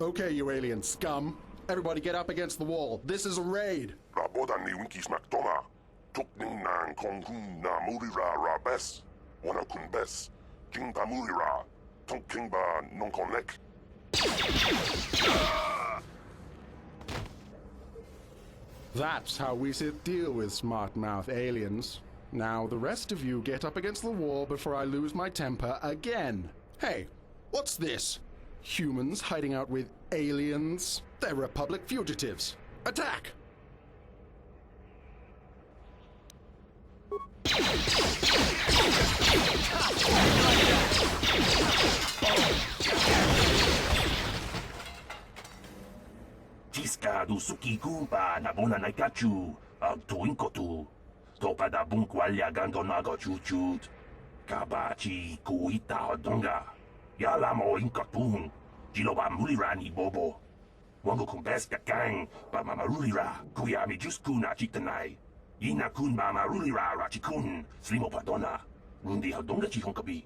Okay, you alien scum. Everybody get up against the wall. This is a raid. Rabodan ni Winkies McDonough. Tukning nan kong hun na mulira ra bes. Wana kun bes. King ba mulira. Tonk king ba non konek. That's how we deal with smart-mouth aliens. Now the rest of you get up against the wall before I lose my temper again. Hey, what's this? Humans hiding out with aliens? They're Republic fugitives. Attack! Jiska du suki kumpa na bona na kachu ag tuin kotu. Topa da bunkwalya gando nago chuchut. Kabachi kuita hodonga. Yala mo inkatun. Jiloba mulirani bobo. Wango kumbeska kang ba mamarulira kuyami juskuna chitanai. Ina kun mamarulira rachikun slimo padona. Rundi hodonga chihonkabi.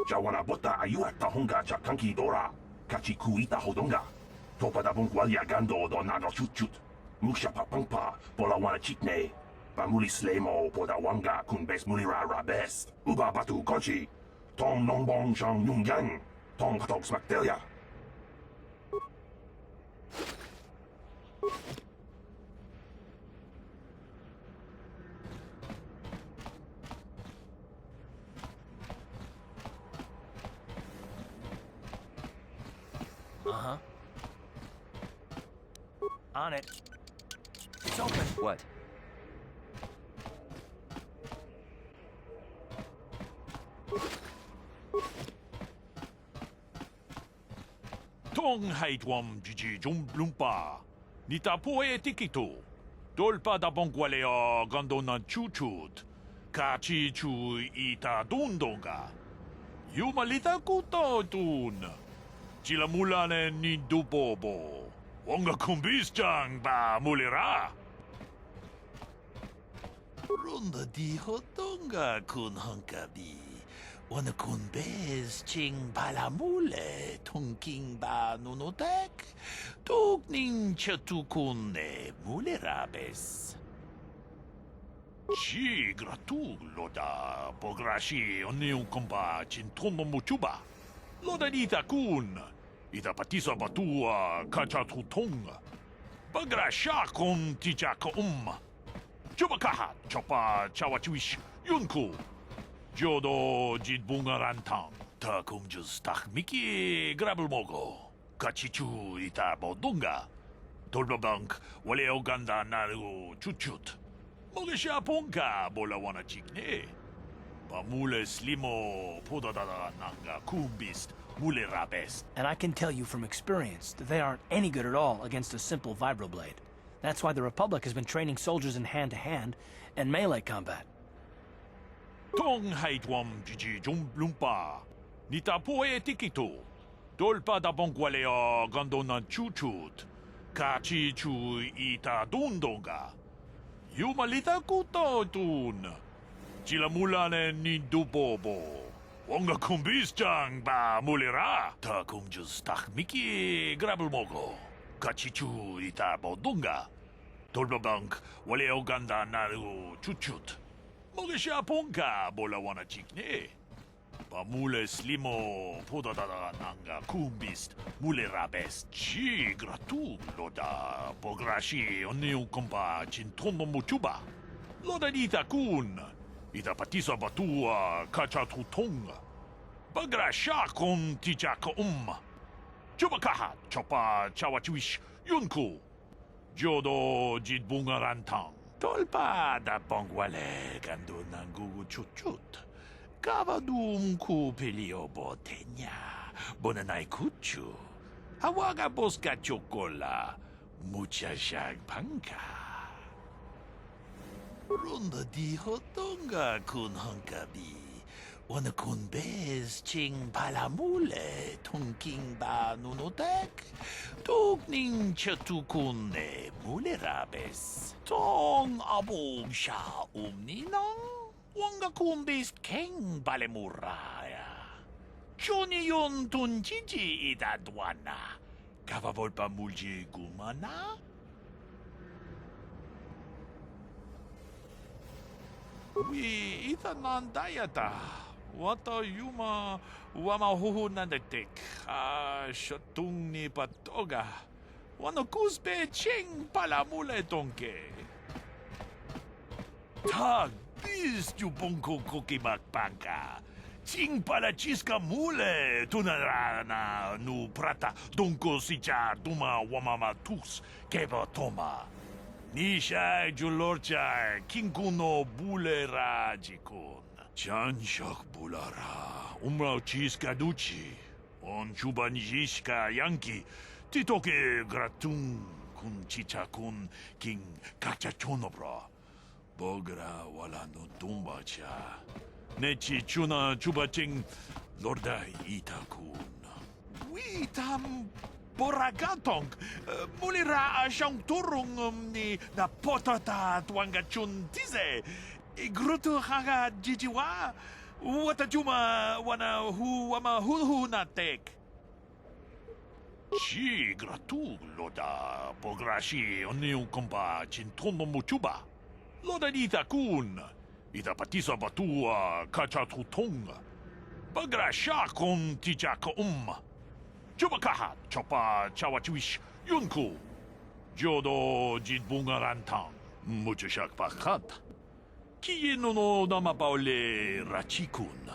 Jawana bota ayuak tahonga chakanki dora. Kachi kuita hodonga. Topa da bunkwalya gando do nago chuchut. Muksha papangpa pola wana chitne. Bamuli slemo poda wanga kun bes mulira rabes. Uba batu konchi. Tong nongbong shang yung yang. Tong katok smaktelia. Uh-huh. On it. It's open. What? Tong haitwam jiji jumblumpa. Nitapo e tikito. Dolpa da bongwalea gandona chuchut. Kachi chu ita dundonga. Yumalita kuto tun. Chilamulane ni dubobo. Wonga kumbis ba mulira. Runda di hotonga kun honkabi. Wana kun bez ching balamule king ba nunotek. Tuk ning chatukun ne mulerabes. Chi gratu loda pograshi oniun komba chintomo muchuba. Loda dita kun. Ita patisa batua kacha tutonga. Bagrasha kon tichaka Chubakaha chopa chawachuish yunku. Jodo jidbungarantang. Takum just miki grabelmogo. Kachichu ita bodunga. Tolbabank wale oganda naru chuchut. Mogesha ponka bola wana chikne. Pamule slimo podadada nanga kumbist mule rabest. And I can tell you from experience that they aren't any good at all against a simple vibroblade. That's why the Republic has been training soldiers in hand-to-hand and melee combat. Tong haitwam jiji jumblumpa. Nitapo e tikito. Dolpa da bongwalea gandona chuchut. Kachi chu ita dundonga. Yumalita kuto tun. Chilamulane ni dubobo. Wonga kumbis ba mulira. Takum just miki grabelmogo. Kachichu ita bodunga. Tolbabank wale oganda naru chuchut. Mogesha ponka bola wana chikne. Pamule slimo podadada nanga kumbist mule rabest. Chi gratu loda pograshi oniun kompa chintomo muchuba. Loda dita kun. Ita patisa batua kacha tutonga. Bagrasha kon tichaka Chubakaha chopa chawachuish yunku. Jodo jidbungarantang. Tolpa da bongwale gando nangugu chuchut. Kavadum ku pelio botenya. Bonanai kuchu. Hawaga boska chocola. Mucha shag panka. Runda di hotonga kun honkabi. Wanakun bez ching palamule tungking ba nunotek tukning chatukun ne mulerabes tong abog sha umninang wangakun bez keng balemuraya Johnny yon tunjiji idadwana kavavol pa mulji gumana Wi itanan dayata. Wata yuma wama huhu nandetik. Shatung ni patoga. Wano kuspe ching palamule tonke. Tag bis ju bonko koki makpanka. Ching pala chiska mule tunarana nu prata donko sicha duma wamama tus keba toma. Nisha julorcha kinkuno bulera jikun. Chanshak bulara. Umrao chiska duchi. On chubanjishka yanki. Titoke gratun kun chicha kun king kachachonobra. Bogra wala no tumbacha. Nechi chuna chubaching lorda itakun. Witam Boragatong, mulira siyang turong ni na potata tuangachun tize. Igruto haga jijiwa, watajuma wana hu wama hulhu natek. Si gratu loda pograshi oniung kompa chintono muchuba. Loda dita kun, ita patisa batua kachatutong. Pagrasha kon tijaka Chubakaha, Chopa Chawachiwish, Yunku, Jodo Jidbungarantang, Muchashak Pakat, Kieno no Namapaule Rachikun.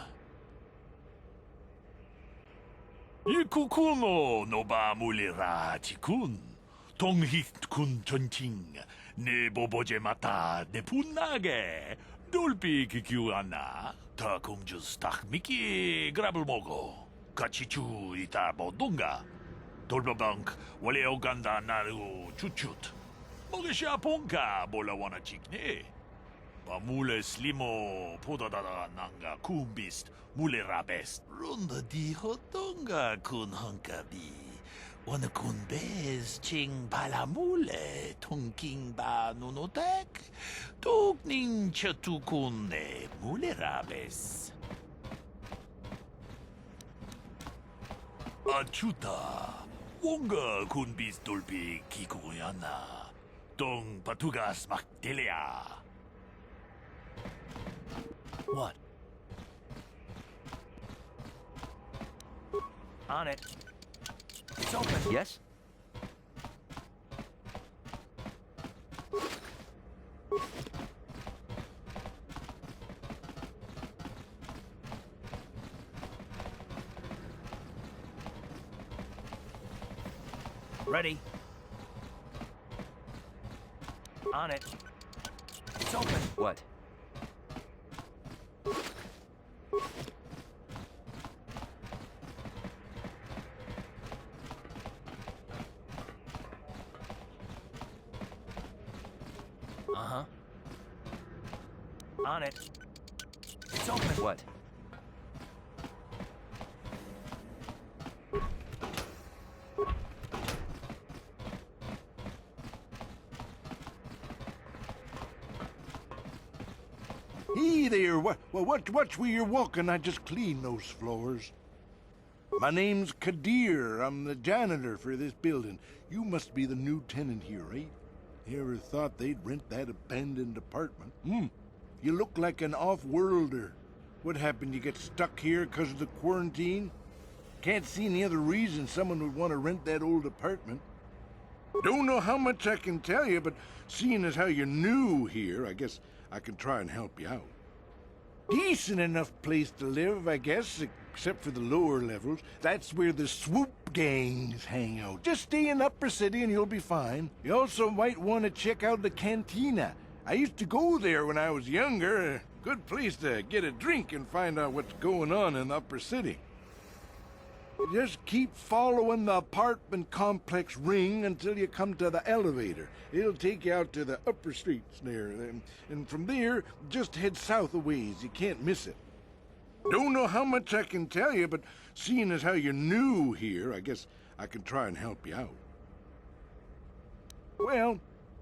Yikukuno no ba mule Rachikun, Tonghit kun chonching, Ne boboje mata de punage, Dulpi kikiuana, Takumjus takmiki grabulmogo. Kachichu ita bodunga. Dolbabank wale oganda naru chuchut. Mogesha ponka bola wana chikne. Pamule slimo podadada nanga kumbist mule rabest. Runda di hotonga kun hankabi. Wana kun bez ching palamule tungking ba nunotek. Tukning chatukune mule rabes. Achuta, wonga kun bis dolpi kikuyana, tong patugas maktelea. What? On it. It's open. Yes? Ready. On it. It's open. What? Uh-huh. On it. It's open. What? Hey there, watch where you're walking. I just cleaned those floors. My name's Kadir. I'm the janitor for this building. You must be the new tenant here, right? You ever thought they'd rent that abandoned apartment? You look like an off-worlder. What happened, you get stuck here because of the quarantine? Can't see any other reason someone would want to rent that old apartment. Don't know how much I can tell you, but seeing as how you're new here, I guess I can try and help you out. Decent enough place to live, I guess, except for the lower levels. That's where the swoop gangs hang out. Just stay in Upper City and you'll be fine. You also might want to check out the cantina. I used to go there when I was younger. A good place to get a drink and find out what's going on in the Upper City. Just keep following the apartment complex ring until you come to the elevator. It'll take you out to the upper streets there. And from there, just head south a ways. You can't miss it. Don't know how much I can tell you, but seeing as how you're new here, I guess I can try and help you out. Well,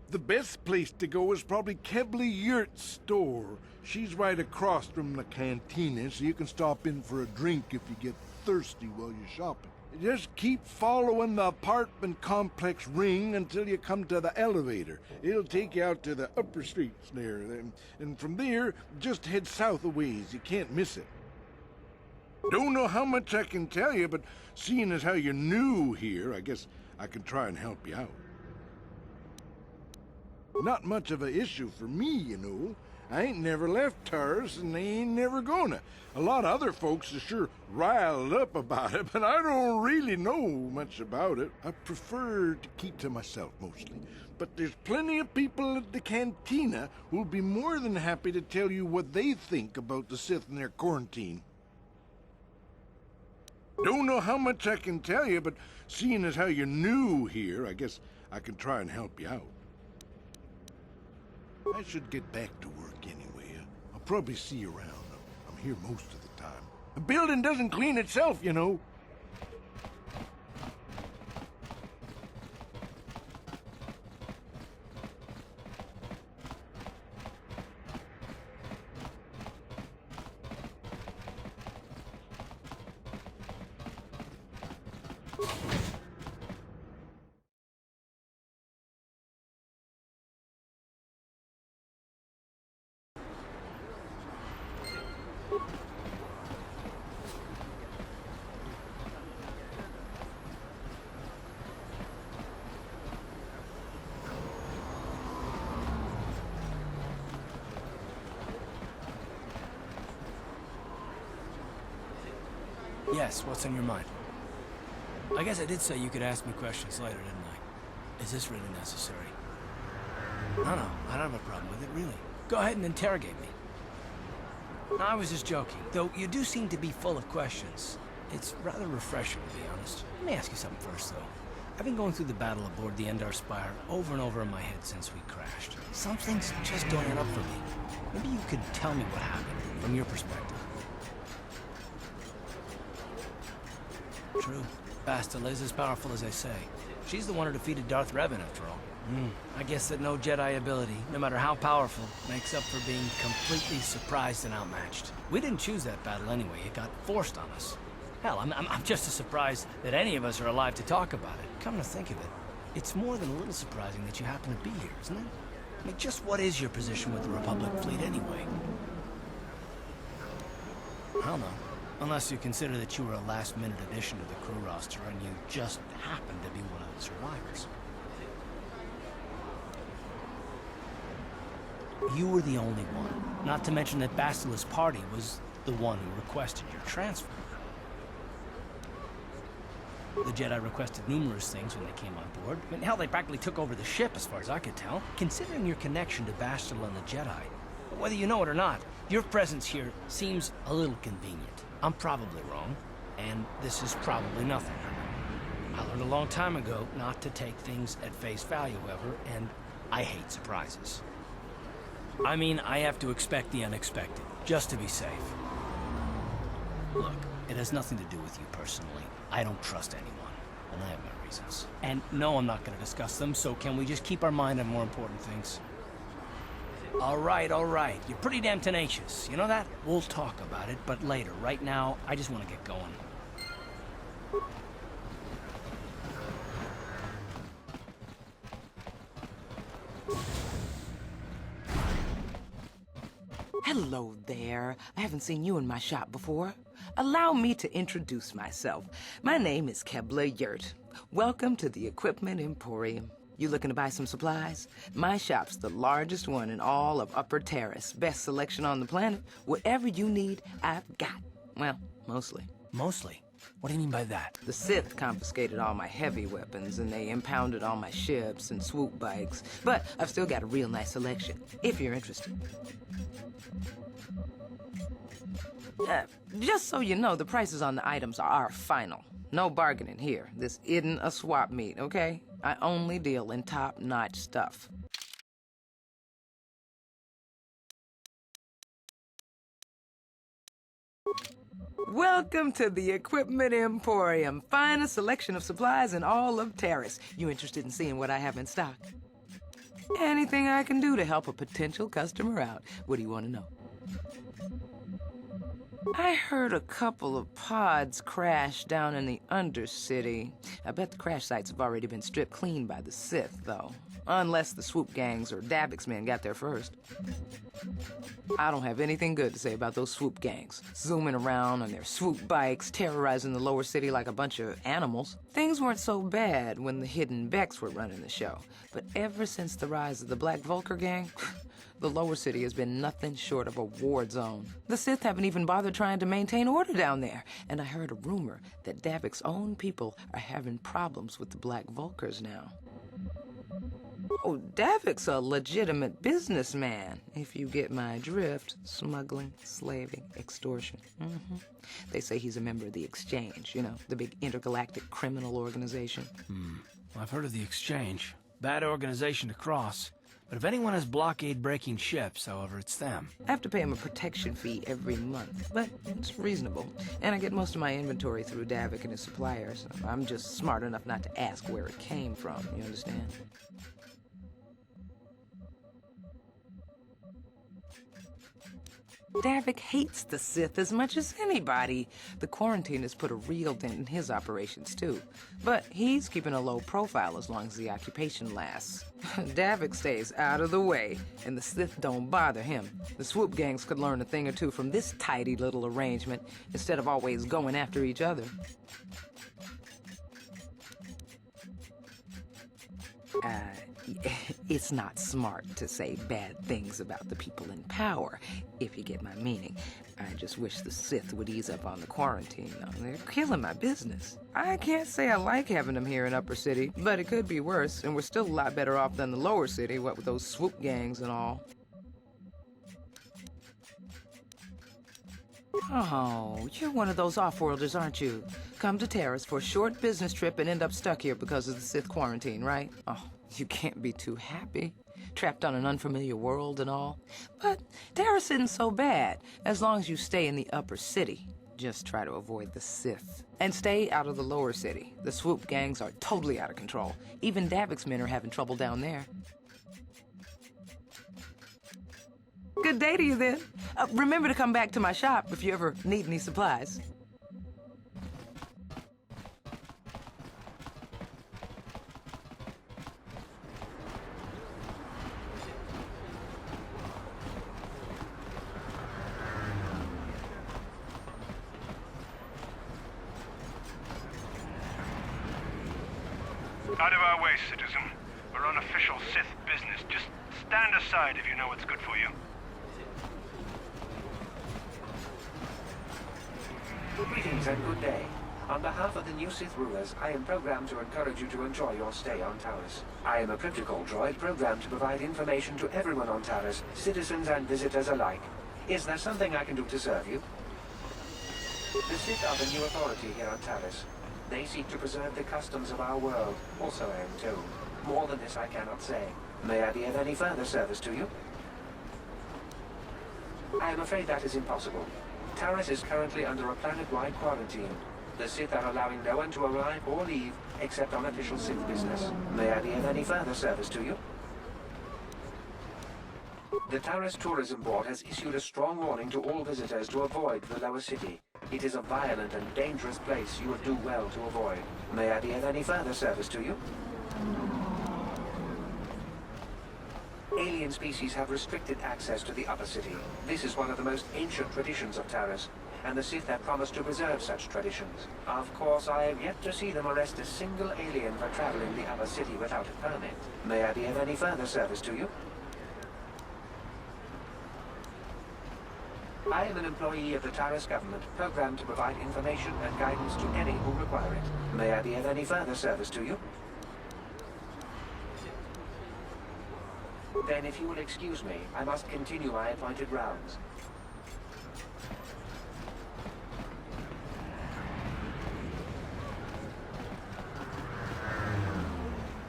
the best place to go is probably Kebley Yurt's store. She's right across from the cantina, so you can stop in for a drink if you get thirsty while you're shopping. Just keep following the apartment complex ring until you come to the elevator. It'll take you out to the upper streets there. And from there, just head south a ways. You can't miss it. Don't know how much I can tell you, but seeing as how you're new here, I guess I can try and help you out. Not much of an issue for me, you know. I ain't never left Taurus, and they ain't never gonna. A lot of other folks are sure riled up about it, but I don't really know much about it. I prefer to keep to myself, mostly. But there's plenty of people at the cantina who'll be more than happy to tell you what they think about the Sith and their quarantine. Don't know how much I can tell you, but seeing as how you're new here, I guess I can try and help you out. I should get back to work anyway. I'll probably see you around. I'm here most of the time. The building doesn't clean itself, you know. Yes, what's on your mind? I guess I did say you could ask me questions later, didn't I? Is this really necessary? No, I don't have a problem with it, really. Go ahead and interrogate me. No, I was just joking, though you do seem to be full of questions. It's rather refreshing, to be honest. Let me ask you something first, though. I've been going through the battle aboard the Endar Spire over and over in my head since we crashed. Some things just don't add up for me. Maybe you could tell me what happened, from your perspective. True. Bastila is as powerful as they say. She's the one who defeated Darth Revan, after all. I guess that no Jedi ability, no matter how powerful, makes up for being completely surprised and outmatched. We didn't choose that battle anyway. It got forced on us. Hell, I'm just as surprised that any of us are alive to talk about it. Come to think of it, it's more than a little surprising that you happen to be here, isn't it? I mean, just what is your position with the Republic fleet anyway? I don't know. Unless you consider that you were a last-minute addition to the crew roster and you just happened to be one of the survivors. You were the only one. Not to mention that Bastila's party was the one who requested your transfer. The Jedi requested numerous things when they came on board. I mean, hell, they practically took over the ship, as far as I could tell. Considering your connection to Bastila and the Jedi, whether you know it or not, your presence here seems a little convenient. I'm probably wrong, and this is probably nothing. I learned a long time ago not to take things at face value, however, and I hate surprises. I mean, I have to expect the unexpected, just to be safe. Look, it has nothing to do with you personally. I don't trust anyone, and I have my reasons. And no, I'm not going to discuss them, so can we just keep our mind on more important things? All right. You're pretty damn tenacious. You know that? We'll talk about it, but later. Right now, I just want to get going. Hello there. I haven't seen you in my shop before. Allow me to introduce myself. My name is Kebley Yurt. Welcome to the Equipment Emporium. You looking to buy some supplies? My shop's the largest one in all of Upper Terrace. Best selection on the planet. Whatever you need, I've got. Well, mostly. Mostly? What do you mean by that? The Sith confiscated all my heavy weapons, and they impounded all my ships and swoop bikes. But I've still got a real nice selection, if you're interested. Just so you know, the prices on the items are final. No bargaining here. This isn't a swap meet, okay? I only deal in top-notch stuff. Welcome to the Equipment Emporium. Finest selection of supplies in all of Terrace. You interested in seeing what I have in stock? Anything I can do to help a potential customer out. What do you want to know? I heard a couple of pods crash down in the Undercity. I bet the crash sites have already been stripped clean by the Sith, though. Unless the swoop gangs or Davik's men got there first. I don't have anything good to say about those swoop gangs. Zooming around on their swoop bikes, terrorizing the lower city like a bunch of animals. Things weren't so bad when the Hidden Becks were running the show. But ever since the rise of the Black Vulcar gang, the lower city has been nothing short of a war zone. The Sith haven't even bothered trying to maintain order down there. And I heard a rumor that Davik's own people are having problems with the Black Vulcars now. Oh, Davik's a legitimate businessman, if you get my drift. Smuggling, slaving, extortion. They say he's a member of the Exchange, you know, the big intergalactic criminal organization. I've heard of the Exchange. Bad organization to cross. But if anyone has blockade-breaking ships, however, it's them. I have to pay him a protection fee every month, but it's reasonable. And I get most of my inventory through Davik and his suppliers. I'm just smart enough not to ask where it came from, you understand? Davik hates the Sith as much as anybody. The quarantine has put a real dent in his operations, too. But he's keeping a low profile as long as the occupation lasts. Davik stays out of the way, and the Sith don't bother him. The swoop gangs could learn a thing or two from this tidy little arrangement, instead of always going after each other. It's not smart to say bad things about the people in power, if you get my meaning. I just wish the Sith would ease up on the quarantine, though. They're killing my business. I can't say I like having them here in Upper City, but it could be worse, and we're still a lot better off than the Lower City, what with those swoop gangs and all. Oh, you're one of those off-worlders, aren't you? Come to Terrace for a short business trip and end up stuck here because of the Sith quarantine, right? Oh, you can't be too happy. Trapped on an unfamiliar world and all. But Terrace isn't so bad, as long as you stay in the Upper City. Just try to avoid the Sith. And stay out of the Lower City. The swoop gangs are totally out of control. Even Davik's men are having trouble down there. Good day to you, then. Remember to come back to my shop if you ever need any supplies. Out of our way, citizen. We're on official Sith business. Just stand aside if you know what's good for you. Greetings and good day. On behalf of the new Sith rulers, I am programmed to encourage you to enjoy your stay on Taris. I am a protocol droid programmed to provide information to everyone on Taris, citizens and visitors alike. Is there something I can do to serve you? The Sith are the new authority here on Taris. They seek to preserve the customs of our world, also I am told. More than this I cannot say. May I be of any further service to you? I am afraid that is impossible. Taris is currently under a planet-wide quarantine. The Sith are allowing no one to arrive or leave except on official Sith business. May I be of any further service to you? The Taris Tourism Board has issued a strong warning to all visitors to avoid the lower city. It is a violent and dangerous place you would do well to avoid. May I be of any further service to you? Alien species have restricted access to the upper city. This is one of the most ancient traditions of Taris, and the Sith have promised to preserve such traditions. Of course, I have yet to see them arrest a single alien for traveling the upper city without a permit. May I be of any further service to you? I am an employee of the Taris government, programmed to provide information and guidance to any who require it. May I be of any further service to you? Then, if you will excuse me, I must continue my appointed rounds.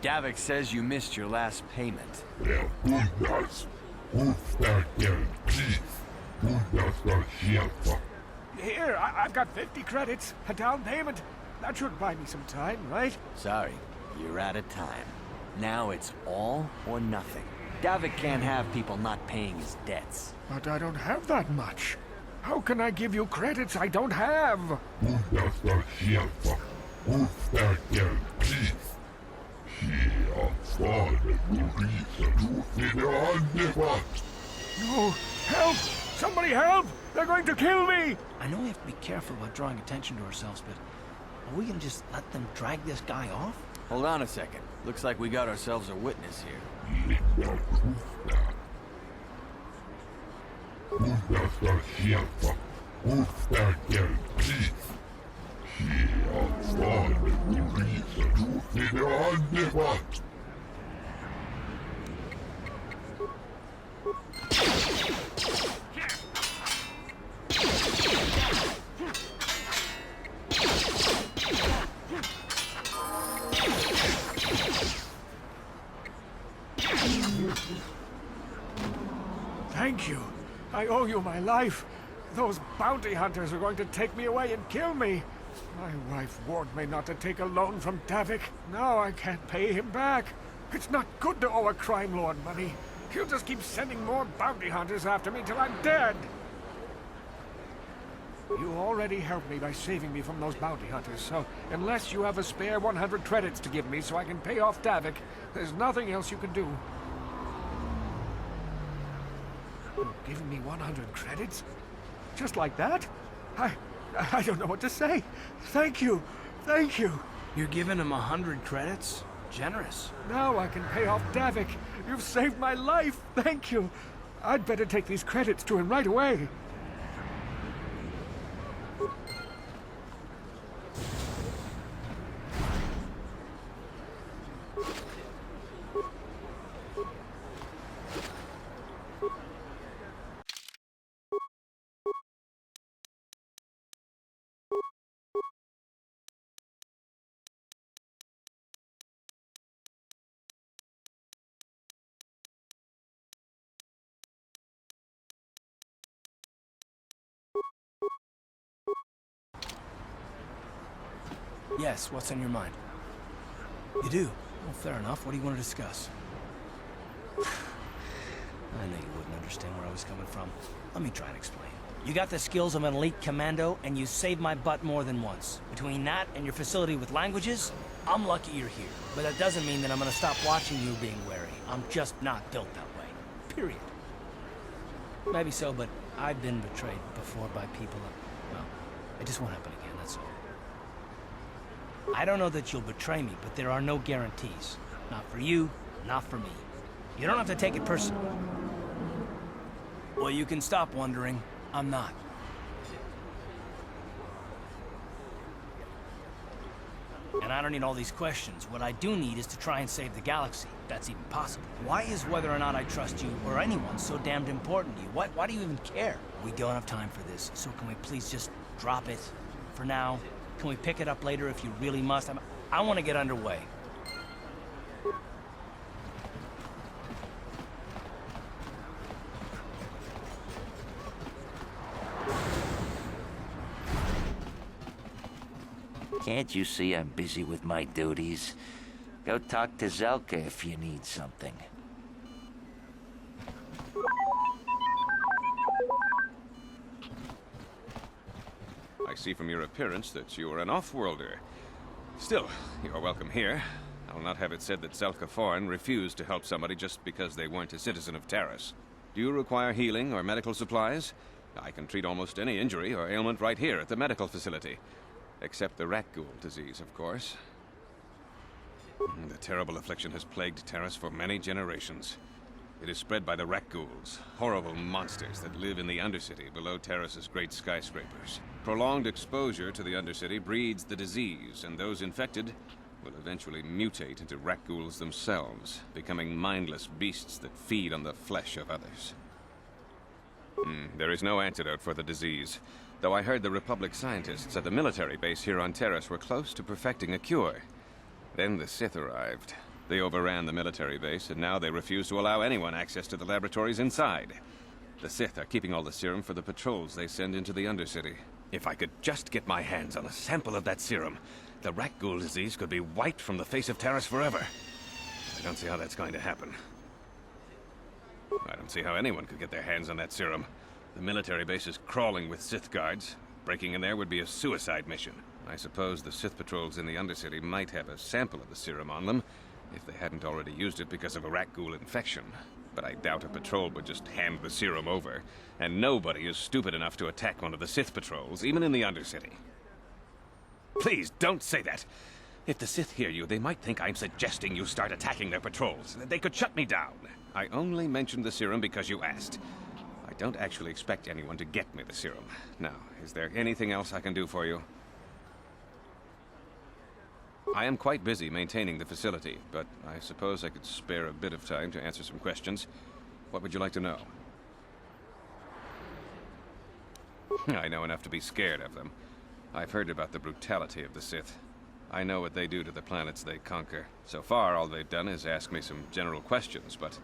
Davik says you missed your last payment. Here, I've got 50 credits, a down payment. That should buy me some time, right? Sorry, you're out of time. Now it's all or nothing. Davik can't have people not paying his debts. But I don't have that much. How can I give you credits I don't have? No! Help! Somebody help! They're going to kill me! I know we have to be careful about drawing attention to ourselves, but are we gonna just let them drag this guy off? Hold on a second. Looks like we got ourselves a witness here. Thank you. I owe you my life. Those bounty hunters are going to take me away and kill me. My wife warned me not to take a loan from Davik. Now I can't pay him back. It's not good to owe a crime lord money. He'll just keep sending more bounty hunters after me till I'm dead. You already helped me by saving me from those bounty hunters, so unless you have a spare 100 credits to give me so I can pay off Davik, there's nothing else you can do. You're giving me 100 credits? Just like that? I don't know what to say. Thank you. Thank you. You're giving him 100 credits? Generous. Now I can pay off Davik. You've saved my life. Thank you. I'd better take these credits to him right away. Yes, what's on your mind? You do? Well, fair enough. What do you want to discuss? I knew you wouldn't understand where I was coming from. Let me try and explain. You got the skills of an elite commando, and you saved my butt more than once. Between that and your facility with languages, I'm lucky you're here. But that doesn't mean that I'm gonna stop watching you being wary. I'm just not built that way. Period. Maybe so, but I've been betrayed before by people that, well, it just won't happen again, that's all. I don't know that you'll betray me, but there are no guarantees. Not for you, not for me. You don't have to take it personally. Well, you can stop wondering. I'm not. And I don't need all these questions. What I do need is to try and save the galaxy, if that's even possible. Why is whether or not I trust you or anyone so damned important to you? Why do you even care? We don't have time for this, so can we please just drop it for now? Can we pick it up later if you really must? I want to get underway. Can't you see I'm busy with my duties? Go talk to Zelka if you need something. I see from your appearance that you are an off-worlder. Still, you are welcome here. I'll not have it said that Zelka Foreign refused to help somebody just because they weren't a citizen of Taris. Do you require healing or medical supplies? I can treat almost any injury or ailment right here at the medical facility. Except the rat ghoul disease, of course. The terrible affliction has plagued Taris for many generations. It is spread by the rat ghouls, horrible monsters that live in the Undercity below Taris's great skyscrapers. Prolonged exposure to the Undercity breeds the disease, and those infected will eventually mutate into rat ghouls themselves, becoming mindless beasts that feed on the flesh of others. There is no antidote for the disease, though I heard the Republic scientists at the military base here on Taris were close to perfecting a cure. Then the Sith arrived. They overran the military base, and now they refuse to allow anyone access to the laboratories inside. The Sith are keeping all the serum for the patrols they send into the Undercity. If I could just get my hands on a sample of that serum, the rat ghoul disease could be wiped from the face of Taris forever. I don't see how that's going to happen. I don't see how anyone could get their hands on that serum. The military base is crawling with Sith guards. Breaking in there would be a suicide mission. I suppose the Sith patrols in the Undercity might have a sample of the serum on them, if they hadn't already used it because of a rat ghoul infection. But I doubt a patrol would just hand the serum over, and nobody is stupid enough to attack one of the Sith patrols, even in the Undercity. Please, don't say that! If the Sith hear you, they might think I'm suggesting you start attacking their patrols. They could shut me down. I only mentioned the serum because you asked. I don't actually expect anyone to get me the serum. Now, is there anything else I can do for you? I am quite busy maintaining the facility, but I suppose I could spare a bit of time to answer some questions. What would you like to know? I know enough to be scared of them. I've heard about the brutality of the Sith. I know what they do to the planets they conquer. So far, all they've done is ask me some general questions, but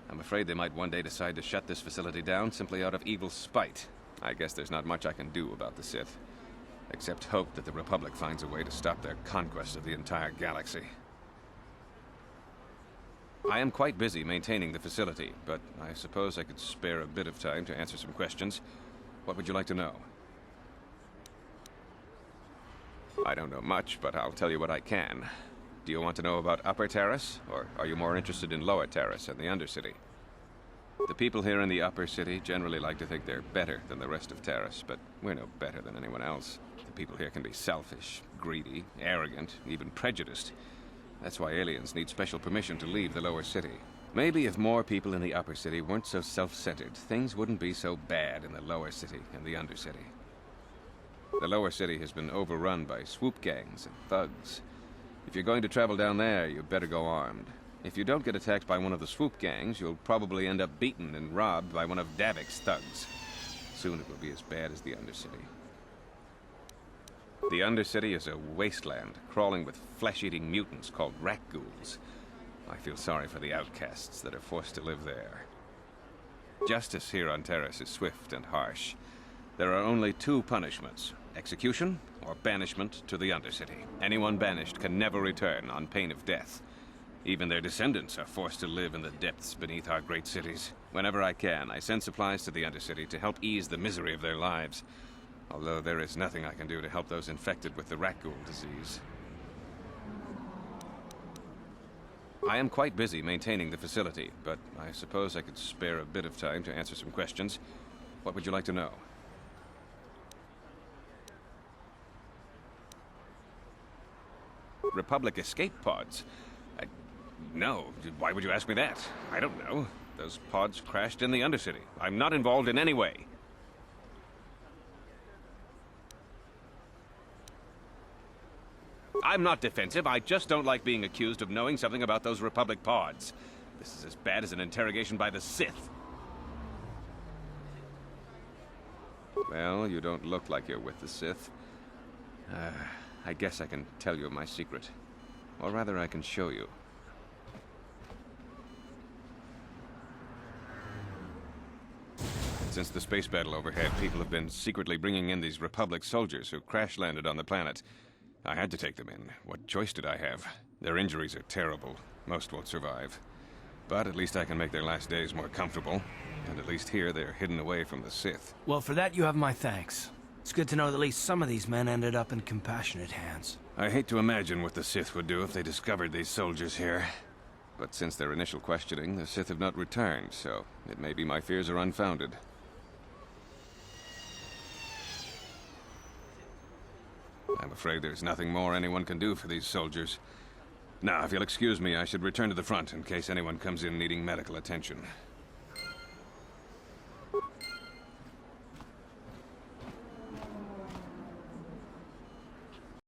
I'm afraid they might one day decide to shut this facility down simply out of evil spite. I guess there's not much I can do about the Sith, except hope that the Republic finds a way to stop their conquest of the entire galaxy. I am quite busy maintaining the facility, but I suppose I could spare a bit of time to answer some questions. What would you like to know? I don't know much, but I'll tell you what I can. Do you want to know about Upper Taris, or are you more interested in Lower Taris and the Undercity? The people here in the Upper City generally like to think they're better than the rest of Taris, but we're no better than anyone else. The people here can be selfish, greedy, arrogant, even prejudiced. That's why aliens need special permission to leave the Lower City. Maybe if more people in the Upper City weren't so self-centered, things wouldn't be so bad in the Lower City and the Undercity. The Lower City has been overrun by swoop gangs and thugs. If you're going to travel down there, you better go armed. If you don't get attacked by one of the swoop gangs, you'll probably end up beaten and robbed by one of Davik's thugs. Soon it will be as bad as the Undercity. The Undercity is a wasteland, crawling with flesh-eating mutants called rat ghouls. I feel sorry for the outcasts that are forced to live there. Justice here on Taris is swift and harsh. There are only two punishments: execution or banishment to the Undercity. Anyone banished can never return on pain of death. Even their descendants are forced to live in the depths beneath our great cities. Whenever I can, I send supplies to the Undercity to help ease the misery of their lives. Although there is nothing I can do to help those infected with the rat ghoul disease. I am quite busy maintaining the facility, but I suppose I could spare a bit of time to answer some questions. What would you like to know? Republic escape pods? No. Why would you ask me that? I don't know. Those pods crashed in the Undercity. I'm not involved in any way. I'm not defensive. I just don't like being accused of knowing something about those Republic pods. This is as bad as an interrogation by the Sith. Well, you don't look like you're with the Sith. I guess I can tell you my secret. Or rather, I can show you. Since the space battle overhead, people have been secretly bringing in these Republic soldiers who crash-landed on the planet. I had to take them in. What choice did I have? Their injuries are terrible. Most won't survive. But at least I can make their last days more comfortable. And at least here, they're hidden away from the Sith. Well, for that, you have my thanks. It's good to know that at least some of these men ended up in compassionate hands. I hate to imagine what the Sith would do if they discovered these soldiers here. But since their initial questioning, the Sith have not returned, so it may be my fears are unfounded. I'm afraid there's nothing more anyone can do for these soldiers. Now, if you'll excuse me, I should return to the front in case anyone comes in needing medical attention.